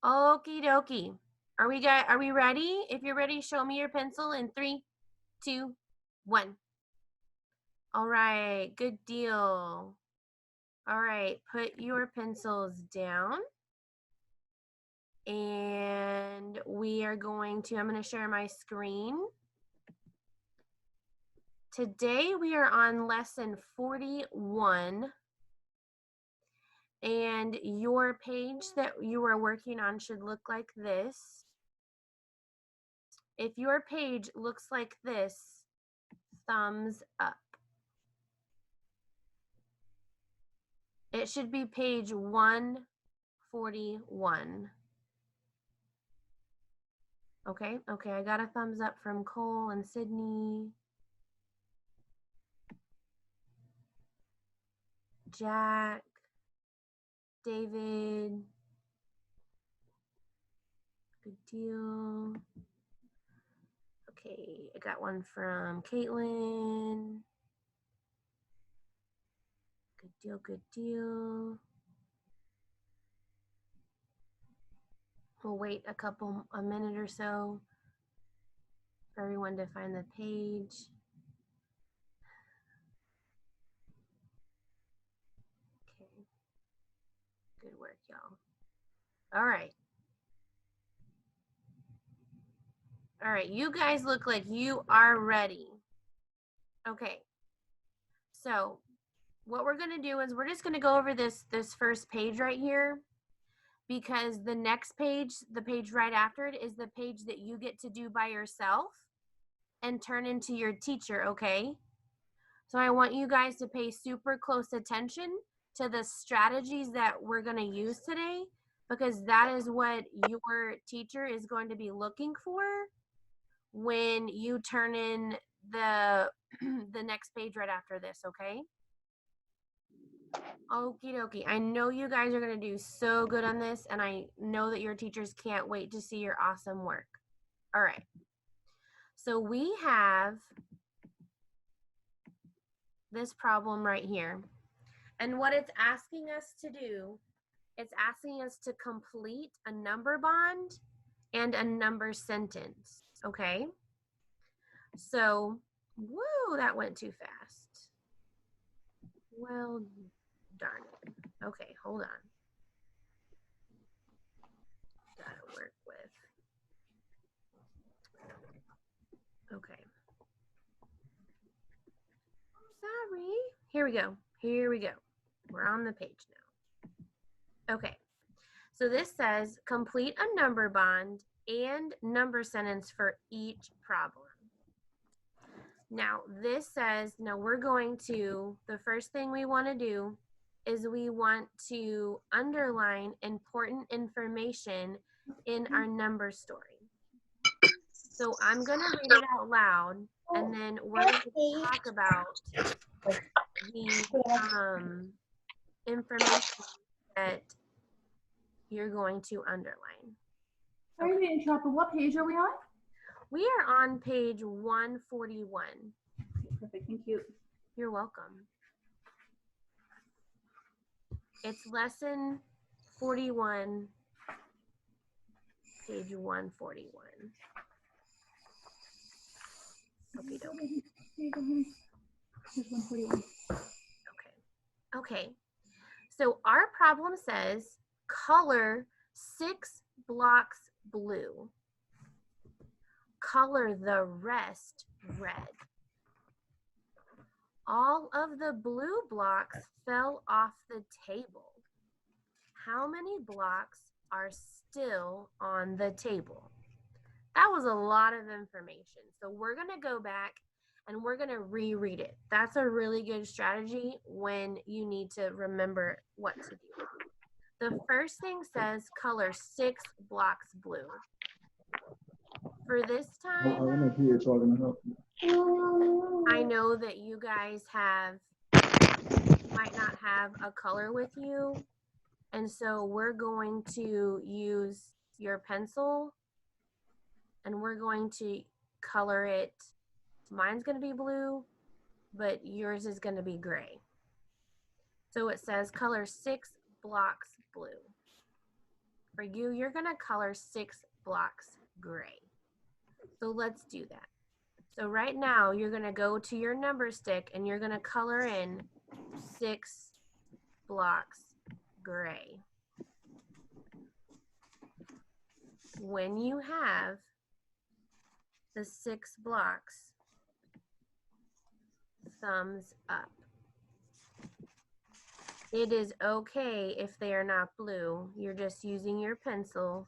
Okie dokie. Are we ready? If you're ready, show me your pencil in 3, 2, 1. All right, good deal. All right, put your pencils down. And we are going to, I'm going to share my screen. Today we are on lesson 41. And your page that you are working on should look like this. If your page looks like this, thumbs up. It should be page 141. Okay, I got a thumbs up from Cole and Sydney. Jack, David, good deal. Okay, I got one from Caitlin. Good deal. We'll wait a minute or so for everyone to find the page. Okay, good work, y'all. All right, you guys look like you are ready. Okay, so what we're gonna do is we're just gonna go over this first page right here, because the next page, the page right after it, is the page that you get to do by yourself and turn into your teacher, okay? So I want you guys to pay super close attention to the strategies that we're gonna use today, because that is what your teacher is going to be looking for when you turn in the the next page right after this, okay? Okie dokie. I know you guys are going to do so good on this, and I know that your teachers can't wait to see your awesome work. All right. So we have this problem right here. And what it's asking us to do, it's asking us to complete a number bond and a number sentence, okay? So, whoa, that went too fast. Well, darn it. Okay, hold on. Gotta work with. Okay. Sorry. Here we go. We're on the page now. Okay. So this says complete a number bond and number sentence for each problem. Now this says, now we're going to, the first thing we want to do is we want to underline important information in our number story. So I'm going to read it out loud, and then we're going to talk about the information that you're going to underline. Sorry to interrupt, but what page are we on? We are on page 141. Perfect, thank you. You're welcome. It's lesson 41, page 141. Okay, okay. So our problem says color 6 blocks blue. Color the rest red. All of the blue blocks fell off the table. How many blocks are still on the table? That was a lot of information. So we're going to go back and we're going to reread it. That's a really good strategy when you need to remember what to do. The first thing says color 6 blocks blue. For this time, I know that you guys might not have a color with you, and so we're going to use your pencil and we're going to color it. Mine's going to be blue, but yours is going to be gray. So it says color 6 blocks blue. For you, you're going to color 6 blocks gray. So let's do that. So right now, you're going to go to your number stick and you're going to color in 6 blocks gray. When you have the 6 blocks, thumbs up. It is okay if they are not blue. You're just using your pencil,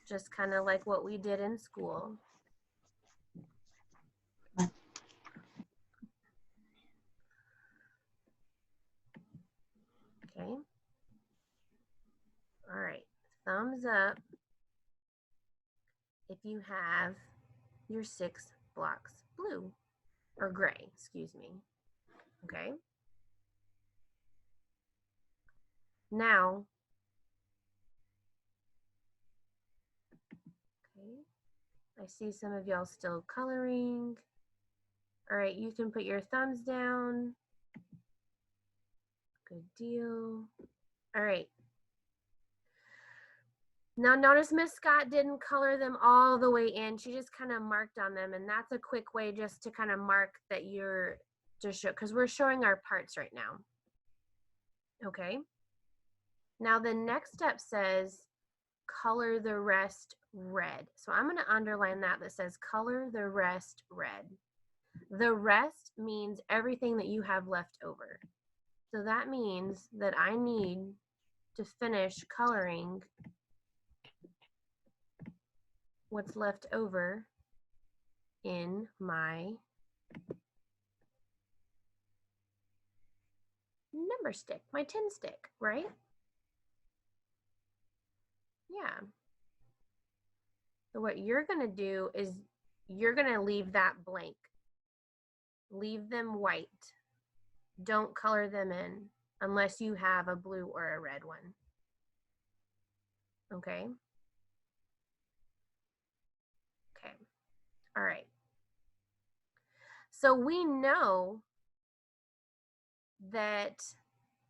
just kind of like what we did in school. Okay. All right. Thumbs up if you have your 6 blocks blue or gray, excuse me. Okay. Now, okay, I see some of y'all still coloring. All right, you can put your thumbs down. Good deal. All right. Now notice Miss Scott didn't color them all the way in. She just kind of marked on them, and that's a quick way just to kind of mark that you're to show, because we're showing our parts right now. Okay. Now the next step says color the rest red. So I'm going to underline that says color the rest red. The rest means everything that you have left over. So that means that I need to finish coloring what's left over in my number stick, my 10 stick, right? Yeah. So what you're going to do is you're going to leave that blank. Leave them white. Don't color them in unless you have a blue or a red one. Okay? Okay. All right. So we know that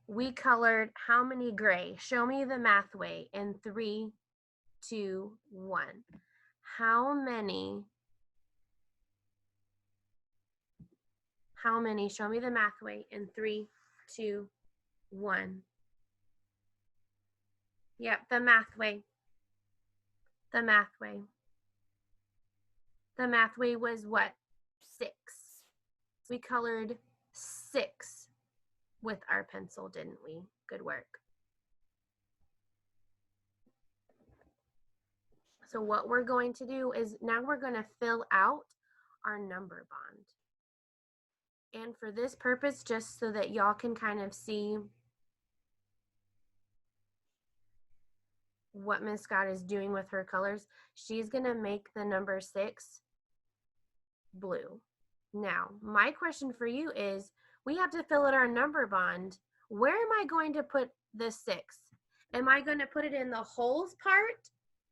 we colored how many gray? Show me the math way in 3, 2, 1. How many, show me the math way in 3, 2, 1. Yep, the math way. The math way. The math way was what? 6. We colored 6 with our pencil, didn't we? Good work. So what we're going to do is now we're going to fill out our number bond. And for this purpose, just so that y'all can kind of see what Miss Scott is doing with her colors, she's going to make the number 6 blue. Now, my question for you is, we have to fill out our number bond. Where am I going to put the 6? Am I going to put it in the wholes part,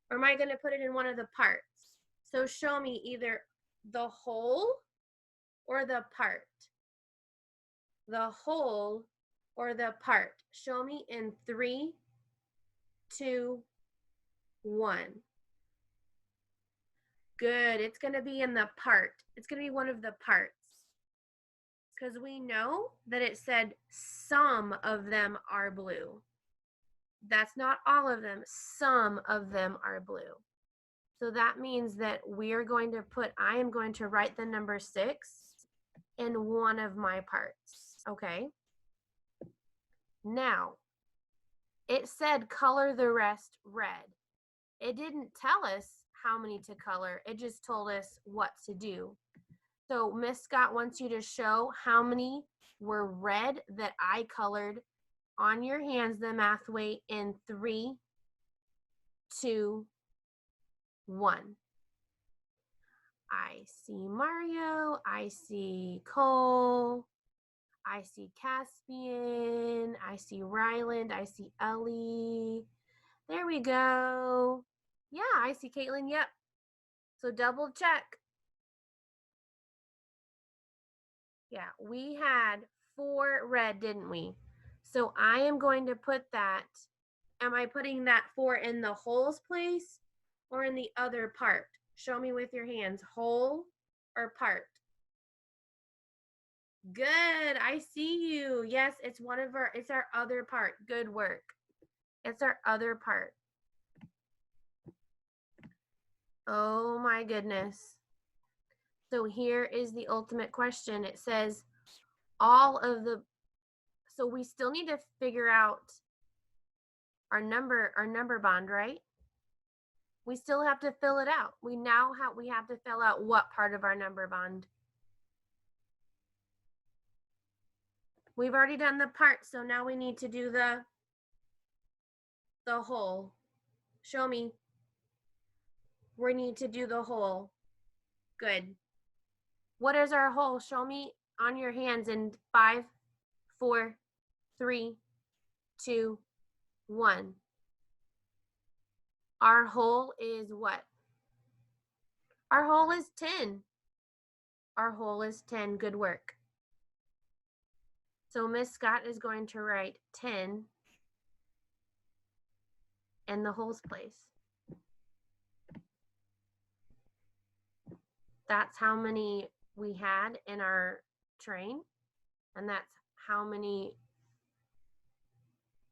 or am I going to put it in one of the parts? So show me either the whole or the part. The whole or the part. Show me in 3, 2, 1. Good. It's going to be in the part. It's going to be one of the parts. Because we know that it said some of them are blue. That's not all of them. Some of them are blue. So that means that we are going to put, I am going to write the number 6 in one of my parts. Okay. Now, it said color the rest red. It didn't tell us how many to color. It just told us what to do. So Miss Scott wants you to show how many were red that I colored on your hands the math way in 3, 2, 1. I see Mario. I see Cole. I see Caspian. I see Ryland. I see Ellie. There we go. Yeah, I see Caitlin. Yep. So double check. Yeah, we had 4 red, didn't we? So I am going to put that am I putting that 4 in the wholes place or in the other part? Show me with your hands, whole or part. Good, I see you. Yes, it's our other part. Good work. It's our other part. Oh my goodness. So here is the ultimate question. It says so we still need to figure out our number bond, right? We still have to fill it out. We have to fill out what part of our number bond. We've already done the part, so now we need to do the whole. Show me. We need to do the whole. Good. What is our whole? Show me on your hands in 5, 4, 3, 2, 1. Our whole is what? Our whole is 10. Our whole is 10. Good work. So Miss Scott is going to write 10 in the wholes place. That's how many we had in our train, and that's how many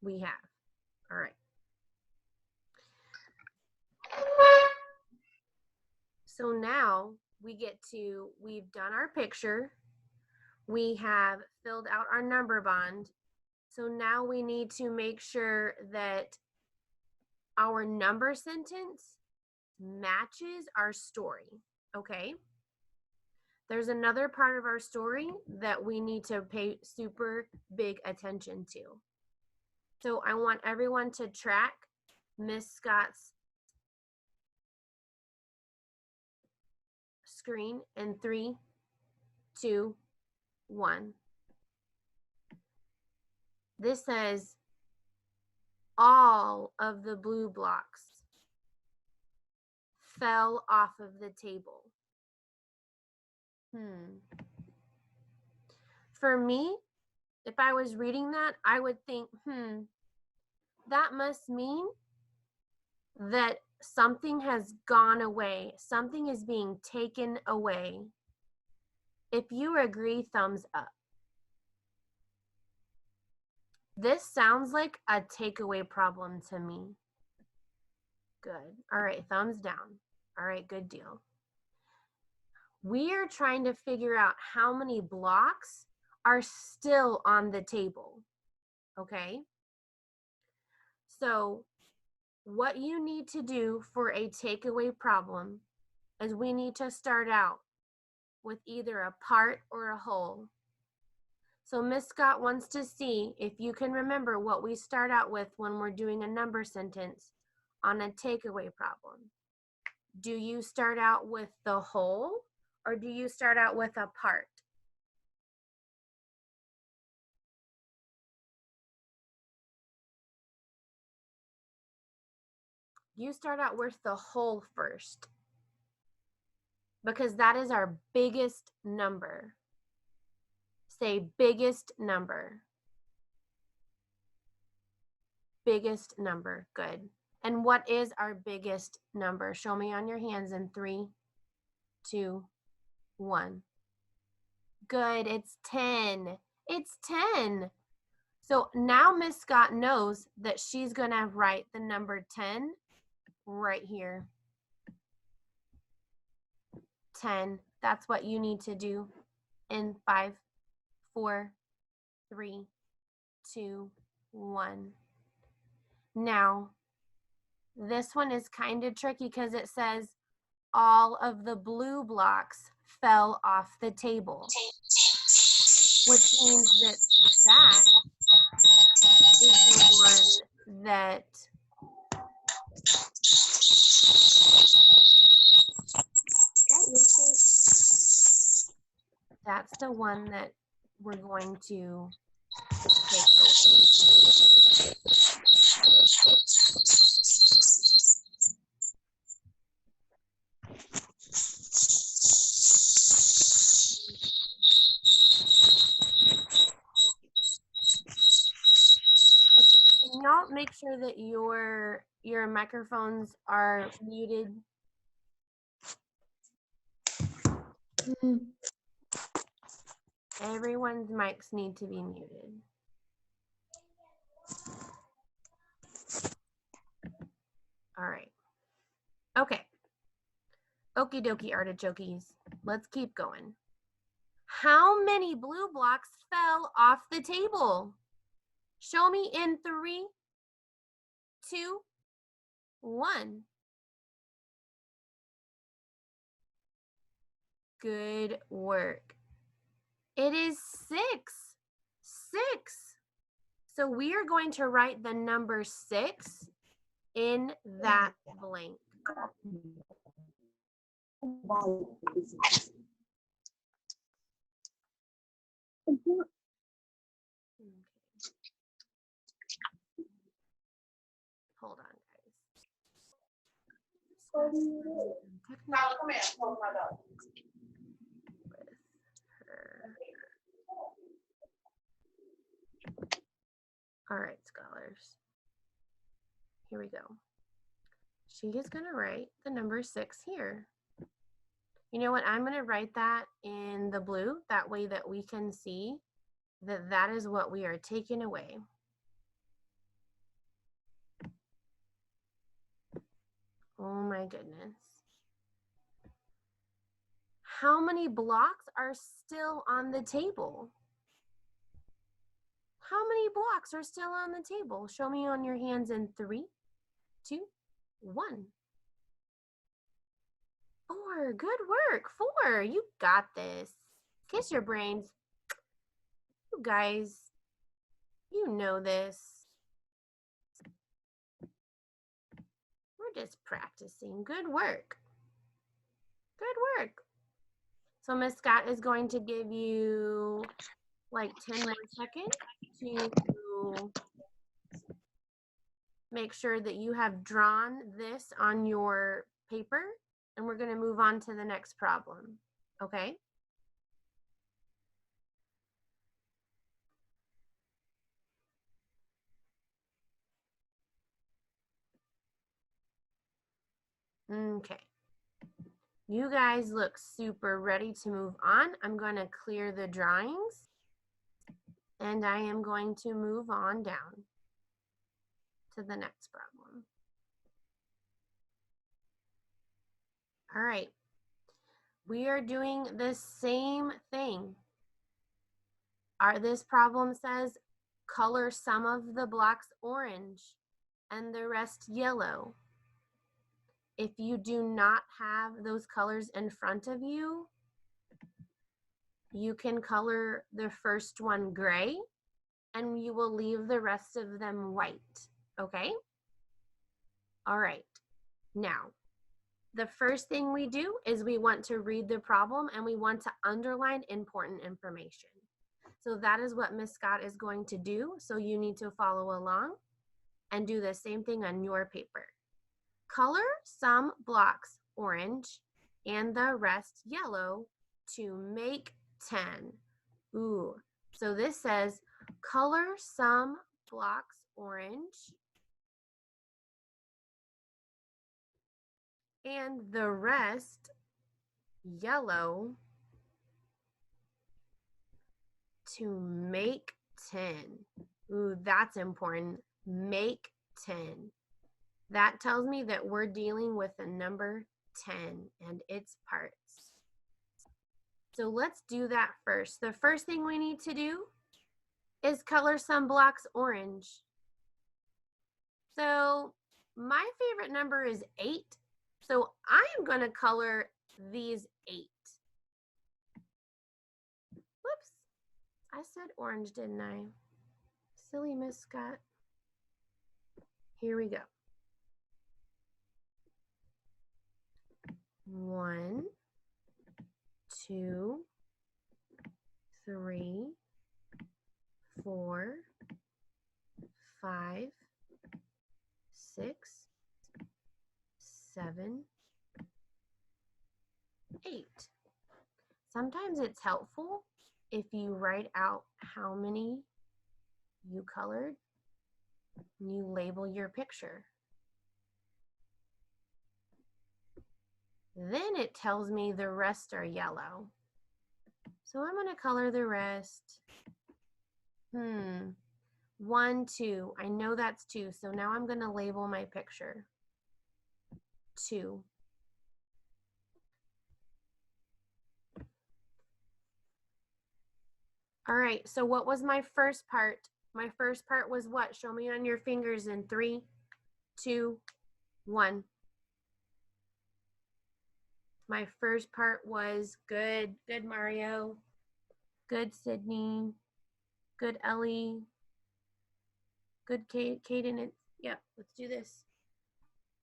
we have. All right. So now we've done our picture. We have filled out our number bond. So now we need to make sure that our number sentence matches our story, okay? There's another part of our story that we need to pay super big attention to. So I want everyone to track Miss Scott's screen in 3, 2, 1. This says all of the blue blocks fell off of the table. For me, if I was reading that, I would think, that must mean that something has gone away. Something is being taken away. If you agree, thumbs up. This sounds like a takeaway problem to me. Good. All right, thumbs down. All right, good deal. We are trying to figure out how many blocks are still on the table, okay? So what you need to do for a takeaway problem is we need to start out with either a part or a whole. So Miss Scott wants to see if you can remember what we start out with when we're doing a number sentence on a takeaway problem. Do you start out with the whole or do you start out with a part? You start out with the whole first because that is our biggest number. Say biggest number. Biggest number. Good. And what is our biggest number? Show me on your hands in 3, 2, 1. Good. It's 10. It's 10. So now Miss Scott knows that she's going to write the number 10 right here. 10. That's what you need to do in 5, 4, 3, 2, 1. Now, this one is kind of tricky because it says all of the blue blocks fell off the table, which means that is the one that that's the one that we're going to take away. Can y'all make sure that your microphones are muted? Everyone's mics need to be muted. All right. Okay. Okie dokie artichokes. Let's keep going. How many blue blocks fell off the table? Show me in 3, 2, 1. Good work. It is 6. 6. So we are going to write the number 6 in that blank. Hold on, guys. All right, scholars. Here we go. She is going to write the number 6 here. You know what? I'm going to write that in the blue. That way that we can see that that is what we are taking away. Oh my goodness. How many blocks are still on the table? How many blocks are still on the table? Show me on your hands in 3, 2, 1. 4. Good work. 4. You got this. Kiss your brains. You guys, you know this. We're just practicing. Good work. Good work. So Miss Scott is going to give you like 10 more seconds to make sure that you have drawn this on your paper, and we're going to move on to the next problem. Okay? Okay. You guys look super ready to move on. I'm going to clear the drawings, and I am going to move on down to the next problem. All right. We are doing the same thing. This problem says color some of the blocks orange and the rest yellow. If you do not have those colors in front of you, you can color the first one gray and you will leave the rest of them white, okay? All right, now, the first thing we do is we want to read the problem and we want to underline important information. So that is what Miss Scott is going to do. So you need to follow along and do the same thing on your paper. Color some blocks orange and the rest yellow to make 10. Ooh, so this says color some blocks orange and the rest yellow to make 10. Ooh, that's important. Make 10. That tells me that we're dealing with the number 10 and its parts. So let's do that first. The first thing we need to do is color some blocks orange. So my favorite number is 8. So I am going to color these 8. Whoops. I said orange, didn't I? Silly Miss Scott. Here we go. 1, 2, 3, 4, 5, 6, 7, 8. Sometimes it's helpful if you write out how many you colored You label your picture. Then it tells me the rest are yellow. So I'm going to color the rest. 1, 2. I know that's 2. So now I'm going to label my picture. 2. All right. So what was my first part? My first part was what? Show me on your fingers in 3, 2, 1. My first part was good. Good, Mario. Good, Sydney. Good, Ellie. Good, Kaden. Yep, let's do this.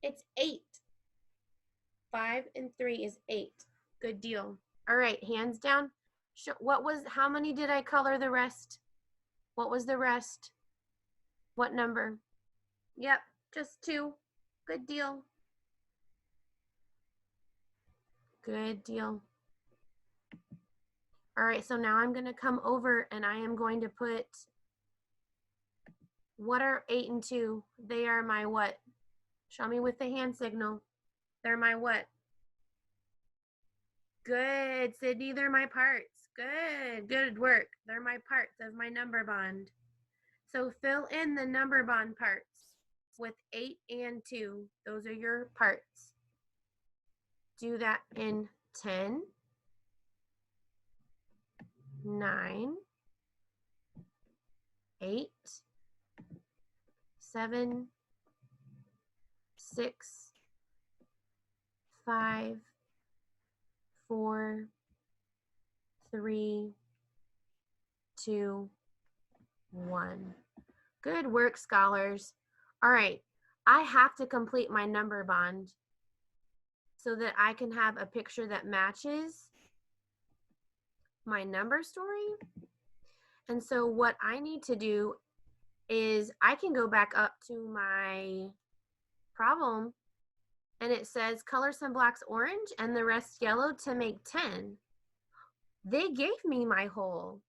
It's 8. 5 and 3 is 8. Good deal. All right, hands down. How many did I color the rest? What was the rest? What number? Yep, just 2. Good deal. Good deal. All right, so now I'm going to come over and I am going to put, what are 8 and 2? They are my what? Show me with the hand signal. They're my what? Good, Sydney, they're my parts. Good, good work. They're my parts of my number bond. So fill in the number bond parts with 8 and 2. Those are your parts. Do that in 10, 9, 8, 7, 6, 5, 4, 3, 2, 1. Good work, scholars. All right, I have to complete my number bond so that I can have a picture that matches my number story. And so what I need to do is I can go back up to my problem and it says color some blocks orange and the rest yellow to make 10. They gave me my whole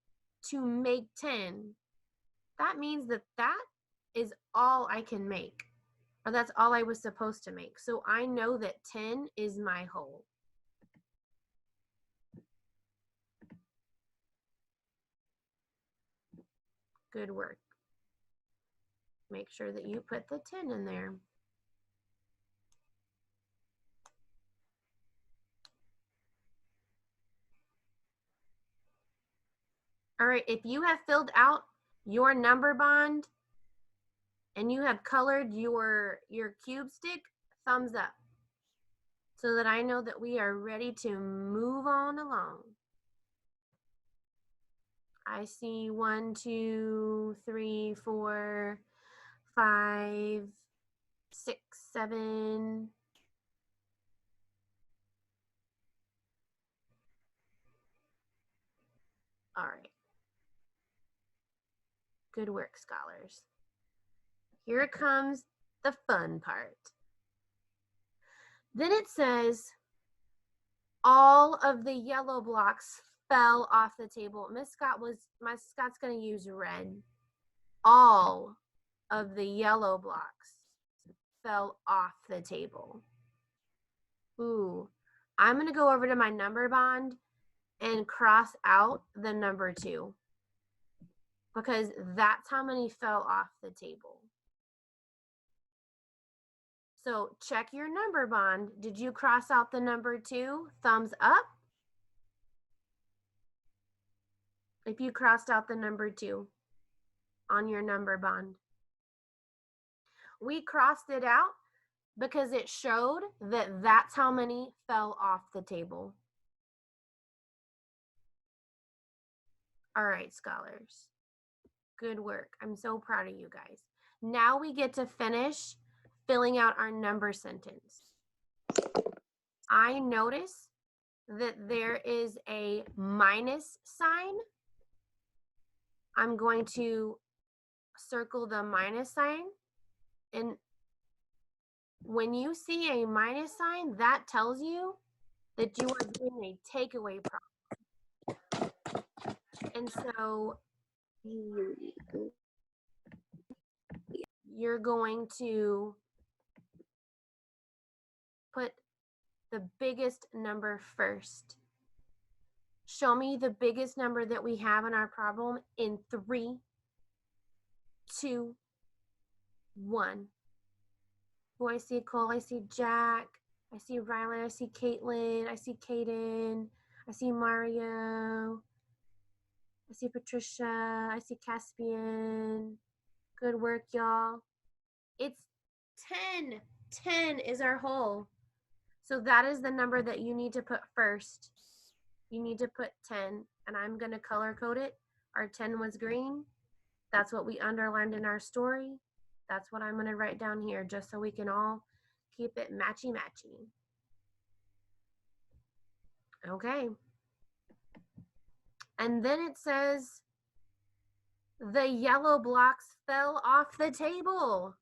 to make 10. That means that that is all I can make, or that's all I was supposed to make. So I know that 10 is my whole. Good work. Make sure that you put the 10 in there. All right, if you have filled out your number bond and you have colored your cube stick, thumbs up so that I know that we are ready to move on along. I see 1, 2, 3, 4, 5, 6, 7. All right. Good work, scholars. Here comes the fun part. Then it says, all of the yellow blocks fell off the table. Miss Scott's going to use red. All of the yellow blocks fell off the table. Ooh, I'm going to go over to my number bond and cross out the number 2 because that's how many fell off the table. So check your number bond. Did you cross out the number 2? Thumbs up. If you crossed out the number 2 on your number bond. We crossed it out because it showed that that's how many fell off the table. All right, scholars. Good work. I'm so proud of you guys. Now we get to finish filling out our number sentence. I notice that there is a minus sign. I'm going to circle the minus sign. And when you see a minus sign, that tells you that you are doing a takeaway problem. And so you're going to put the biggest number first. Show me the biggest number that we have in our problem in 3, 2, 1. Oh, I see Cole, I see Jack, I see Rylan, I see Caitlin, I see Kaden, I see Mario, I see Patricia, I see Caspian. Good work, y'all. It's 10. 10 is our whole. So that is the number that you need to put first. You need to put 10, and I'm going to color code it. Our 10 was green. That's what we underlined in our story. That's what I'm going to write down here just so we can all keep it matchy-matchy. Okay. And then it says, the yellow blocks fell off the table.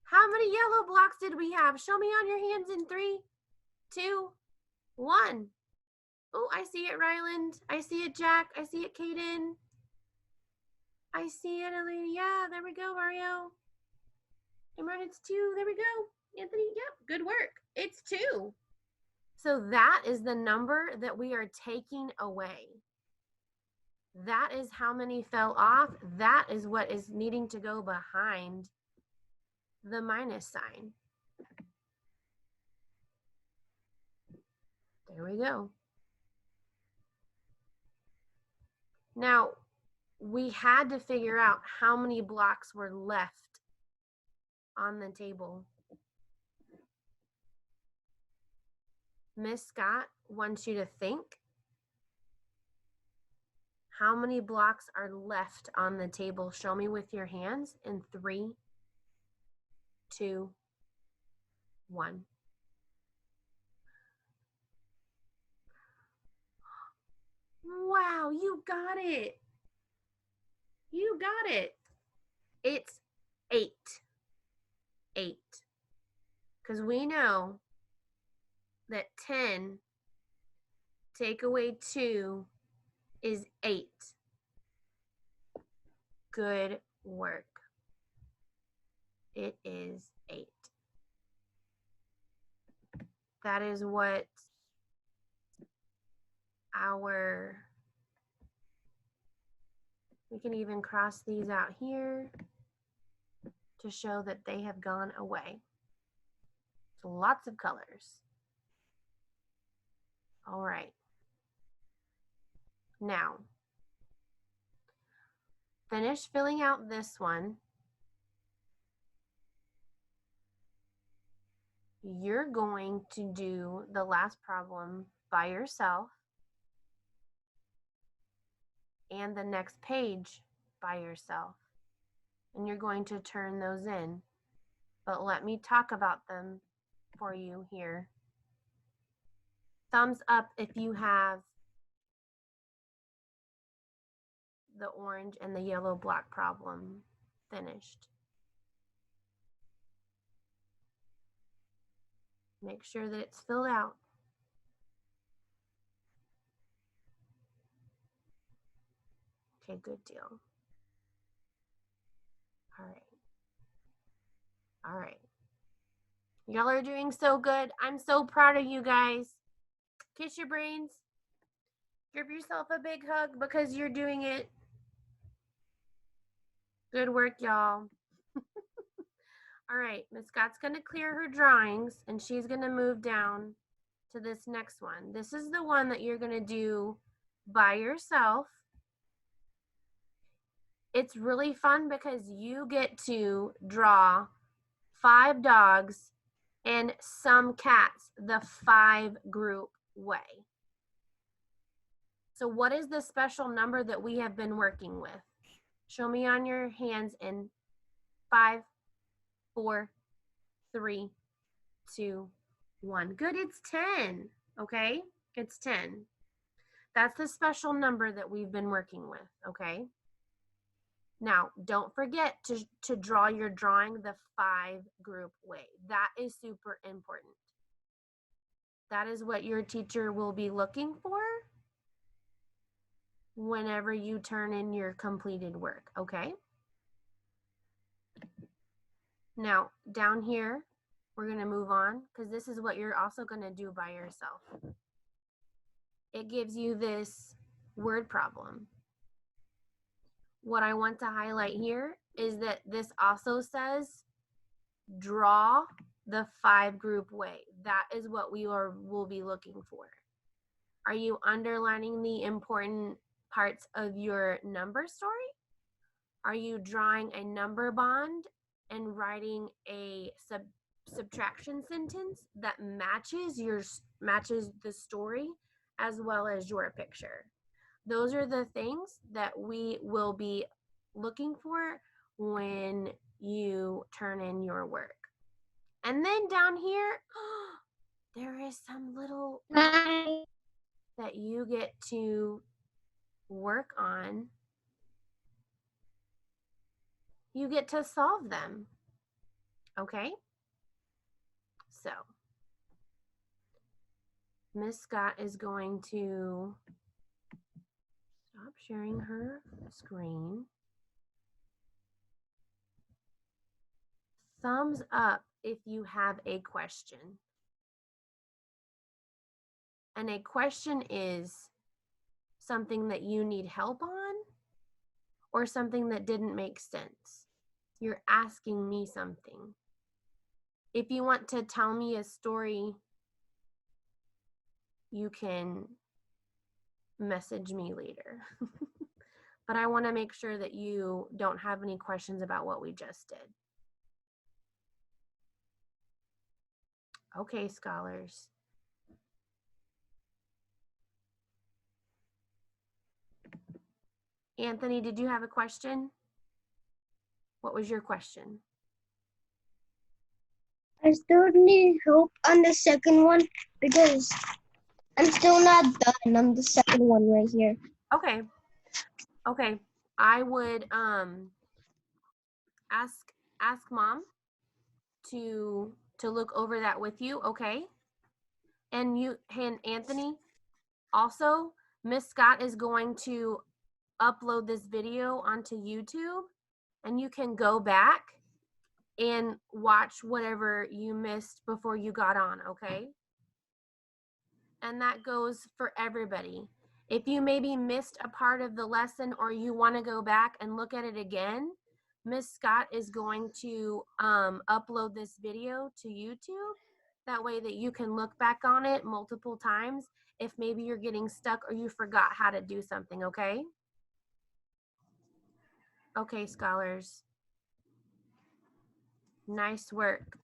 How many yellow blocks did we have? Show me on your hands in 3, 2, 1. Oh, I see it, Ryland. I see it, Jack. I see it, Kaden. I see it, Elena. Yeah, there we go, Mario. Imran, it's 2. There we go. Anthony, yep, good work. It's 2. So that is the number that we are taking away. That is how many fell off. That is what is needing to go behind the minus sign. There we go. Now, we had to figure out how many blocks were left on the table. Miss Scott wants you to think. How many blocks are left on the table? Show me with your hands in 3, 2, 1. Wow, you got it. You got it. It's 8. 8. Because we know that 10 take away 2 is 8. Good work. It is 8. That is what we can even cross these out here to show that they have gone away. So lots of colors. All right. Now, finish filling out this one. You're going to do the last problem by yourself and the next page by yourself. And you're going to turn those in. But let me talk about them for you here. Thumbs up if you have the orange and the yellow block problem finished. Make sure that it's filled out. Okay, good deal. All right. All right. Y'all are doing so good. I'm so proud of you guys. Kiss your brains. Give yourself a big hug because you're doing it. Good work, y'all. All right, Miss Scott's going to clear her drawings and she's going to move down to this next one. This is the one that you're going to do by yourself. It's really fun because you get to draw 5 dogs and some cats the 5 group way. So what is the special number that we have been working with? Show me on your hands in 5, 4, 3, 2, 1. Good, it's 10, okay? It's 10. That's the special number that we've been working with, okay? Now, don't forget to draw your drawing the 5 group way. That is super important. That is what your teacher will be looking for whenever you turn in your completed work, okay? Now, down here, we're going to move on because this is what you're also going to do by yourself. It gives you this word problem. What I want to highlight here is that this also says draw the 5-group way. That is what will be looking for. Are you underlining the important parts of your number story? Are you drawing a number bond and writing a subtraction sentence that matches the story as well as your picture? Those are the things that we will be looking for when you turn in your work. And then down here, there is some little that you get to work on. You get to solve them. Okay? So, Miss Scott is going to stop sharing her screen. Thumbs up if you have a question. And a question is something that you need help on or something that didn't make sense. You're asking me something. If you want to tell me a story, you can message me later. But I want to make sure that you don't have any questions about what we just did. Okay, scholars. Anthony, did you have a question? What was your question? I still need help on the second one because I'm still not done on the second one right here. Okay. Okay. I would ask mom to look over that with you, okay? And Anthony, also, Miss Scott is going to upload this video onto YouTube, and you can go back and watch whatever you missed before you got on, okay? And that goes for everybody. If you maybe missed a part of the lesson or you want to go back and look at it again, Miss Scott is going to upload this video to YouTube. That way that you can look back on it multiple times if maybe you're getting stuck or you forgot how to do something, okay? Okay, scholars. Nice work.